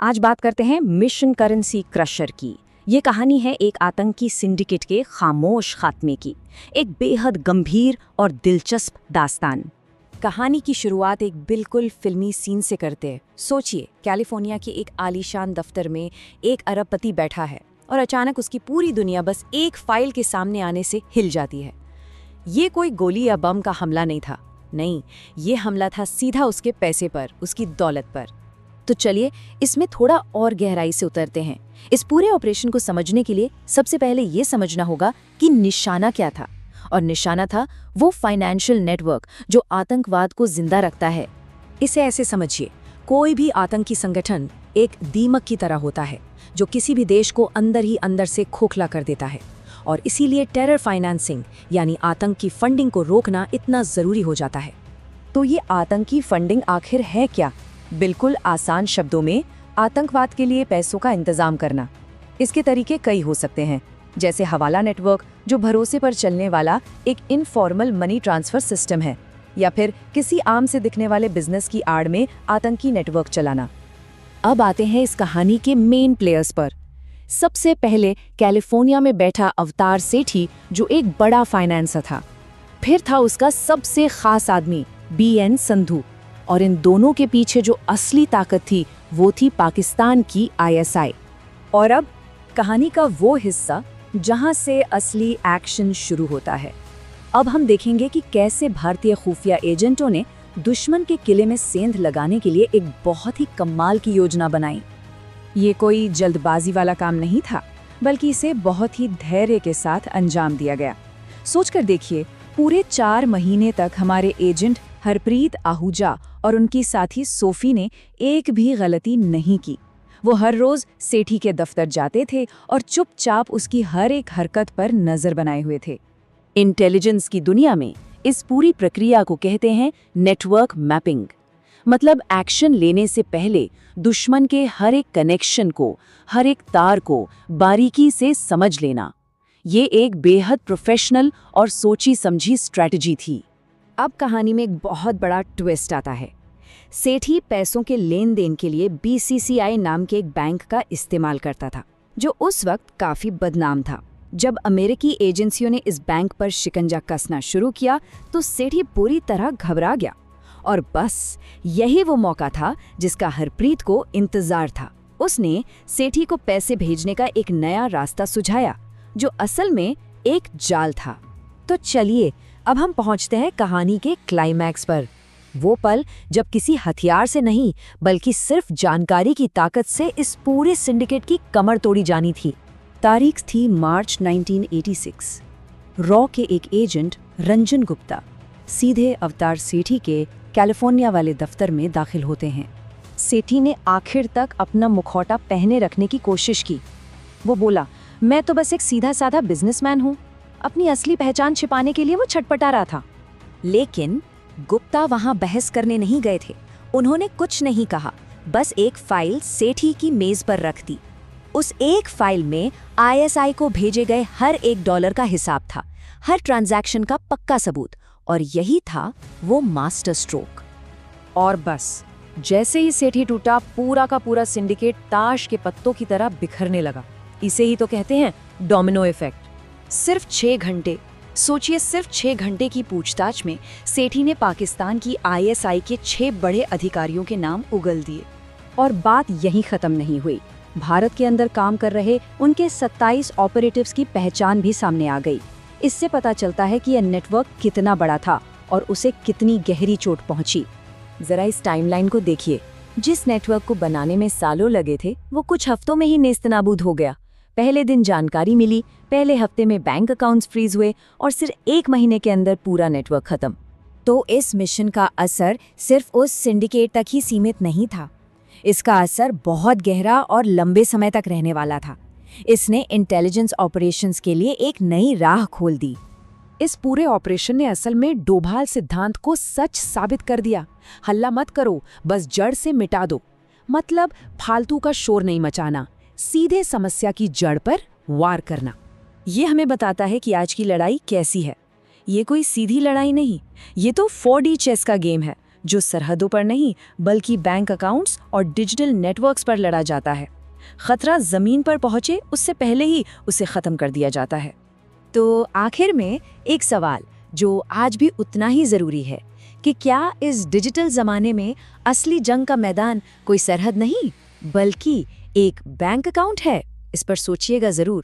आज बात करते हैं मिशन करेंसी क्रशर की। ये कहानी है एक आतंकी सिंडिकेट के खामोश खात्मे की, एक बेहद गंभीर और दिलचस्प दास्तान। कहानी की शुरुआत एक बिल्कुल फिल्मी सीन से करते हैं। सोचिए, कैलिफोर्निया के एक आलीशान दफ्तर में एक अरबपति बैठा है और अचानक उसकी पूरी दुनिया बस एक फाइल के सामने आने से हिल जाती है। ये कोई गोली या बम का हमला नहीं था, नहीं, ये हमला था सीधा उसके पैसे पर, उसकी दौलत पर। तो चलिए इसमें थोड़ा और गहराई से उतरते हैं। इस पूरे ऑपरेशन को समझने के लिए सबसे पहले ये समझना होगा कि निशाना क्या था। और निशाना था वो फाइनेंशियल नेटवर्क जो आतंकवाद को जिंदा रखता है। इसे ऐसे समझिए, कोई भी आतंकी संगठन एक दीमक की तरह होता है जो किसी भी देश को अंदर ही अंदर से खोखला कर देता है। और इसीलिए टेरर फाइनेंसिंग यानी आतंक की फंडिंग को रोकना इतना ज़रूरी हो जाता है। तो ये आतंकी फंडिंग आखिर है क्या? बिल्कुल आसान शब्दों में, आतंकवाद के लिए पैसों का इंतजाम करना। इसके तरीके कई हो सकते हैं, जैसे हवाला नेटवर्क जो भरोसे पर चलने वाला एक इनफॉर्मल मनी ट्रांसफर सिस्टम है, या फिर किसी आम से दिखने वाले बिजनेस की आड़ में आतंकी नेटवर्क चलाना। अब आते हैं इस कहानी के मेन प्लेयर्स पर। सबसे पहले कैलिफोर्निया में बैठा अवतार सेठी जो एक बड़ा फाइनेंसर था। फिर था उसका सबसे खास आदमी BN संधू। और इन दोनों के पीछे जो असली ताकत थी वो थी पाकिस्तान की ISI। और अब कहानी का वो हिस्सा जहां से असली एक्शन शुरू होता है। अब हम देखेंगे कि कैसे भारतीय खुफिया एजेंटों ने दुश्मन के किले में सेंध लगाने के लिए एक बहुत ही कमाल की योजना बनाई। ये कोई जल्दबाजी वाला काम नहीं था, बल्कि इसे बहुत ही धैर्य के साथ अंजाम दिया गया। सोचकर देखिए, पूरे 4 महीने तक हमारे एजेंट हरप्रीत आहूजा और उनकी साथी सोफी ने एक भी गलती नहीं की। वो हर रोज सेठी के दफ्तर जाते थे और चुपचाप उसकी हर एक हरकत पर नजर बनाए हुए थे। इंटेलिजेंस की दुनिया में इस पूरी प्रक्रिया को कहते हैं नेटवर्क मैपिंग। मतलब एक्शन लेने से पहले दुश्मन के हर एक कनेक्शन को, हर एक तार को बारीकी से समझ लेना। ये एक बेहद प्रोफेशनल और सोची समझी स्ट्रैटेजी थी। अब कहानी में एक बहुत बड़ा ट्विस्ट आता है। सेठी पैसों के लेन देन के लिए BCCI नाम के एक बैंक का इस्तेमाल करता था, जो उस वक्त काफी बदनाम था। जब अमेरिकी एजेंसियों ने इस बैंक पर शिकंजा कसना शुरू किया तो सेठी पूरी तरह घबरा गया। और बस यही वो मौका था जिसका हरप्रीत को इंतजार था। उसने सेठी को पैसे भेजने का एक नया रास्ता सुझाया, जो असल में एक जाल था। तो चलिए अब हम पहुंचते हैं कहानी के क्लाइमैक्स पर। वो पल जब किसी हथियार से नहीं, बल्कि सिर्फ जानकारी की ताकत से इस पूरे सिंडिकेट की कमर तोड़ी जानी थी। तारीख थी मार्च 1986। रॉ के एक एजेंट रंजन गुप्ता सीधे अवतार सेठी के कैलिफोर्निया वाले दफ्तर में दाखिल होते हैं। सेठी ने आखिर तक अपना मुखौटा पहने रखने की कोशिश की। वो बोला, मैं तो बस एक सीधा साधा बिजनेसमैन हूँ। अपनी असली पहचान छिपाने के लिए वो छटपटा रहा था। लेकिन गुप्ता वहां बहस करने नहीं गए थे। उन्होंने कुछ नहीं कहा, बस एक फाइल सेठी की मेज पर रख दी। उस एक फाइल में ISI को भेजे गए हर $1 का हिसाब था, हर ट्रांजैक्शन का पक्का सबूत। और यही था वो मास्टर स्ट्रोक। और बस जैसे ही सेठी टूटा, पूरा का पूरा सिंडिकेट ताश के पत्तों की तरह बिखरने लगा। इसे ही तो कहते हैं डोमिनो इफेक्ट। सिर्फ 6 घंटे, सोचिए, सिर्फ 6 घंटे की पूछताछ में सेठी ने पाकिस्तान की ISI के 6 बड़े अधिकारियों के नाम उगल दिए। और बात यहीं खत्म नहीं हुई। भारत के अंदर काम कर रहे उनके 27 ऑपरेटिव्स की पहचान भी सामने आ गई। इससे पता चलता है कि यह नेटवर्क कितना बड़ा था और उसे कितनी गहरी चोट पहुंची। जरा इस टाइमलाइन को देखिए। जिस नेटवर्क को बनाने में सालों लगे थे, वो कुछ हफ्तों में ही नेस्तनाबूद हो गया। पहले दिन जानकारी मिली, पहले हफ्ते में बैंक अकाउंट्स फ्रीज हुए और सिर्फ 1 महीने के अंदर पूरा नेटवर्क खत्म। तो इस मिशन का असर सिर्फ उस सिंडिकेट तक ही सीमित नहीं था। इसका असर बहुत गहरा और लंबे समय तक रहने वाला था। इसने इंटेलिजेंस ऑपरेशंस के लिए एक नई राह खोल दी। इस पूरे ऑपरेशन ने असल में डोभाल सिद्धांत को सच साबित कर दिया। हल्ला मत करो, बस जड़ से मिटा दो। मतलब फालतू का शोर नहीं मचाना, सीधे समस्या की जड़ पर वार करना। ये हमें बताता है कि आज की लड़ाई कैसी है। ये कोई सीधी लड़ाई नहीं, ये तो 4D चेस का गेम है। जो सरहदों पर नहीं बल्कि बैंक अकाउंट्स और डिजिटल नेटवर्क्स पर लड़ा जाता है। खतरा जमीन पर पहुंचे उससे पहले ही उसे खत्म कर दिया जाता है। तो आखिर में एक सवाल जो आज भी उतना ही जरूरी है कि क्या इस डिजिटल जमाने में असली जंग का मैदान कोई सरहद नहीं बल्कि एक बैंक अकाउंट है? इस पर सोचिएगा जरूर।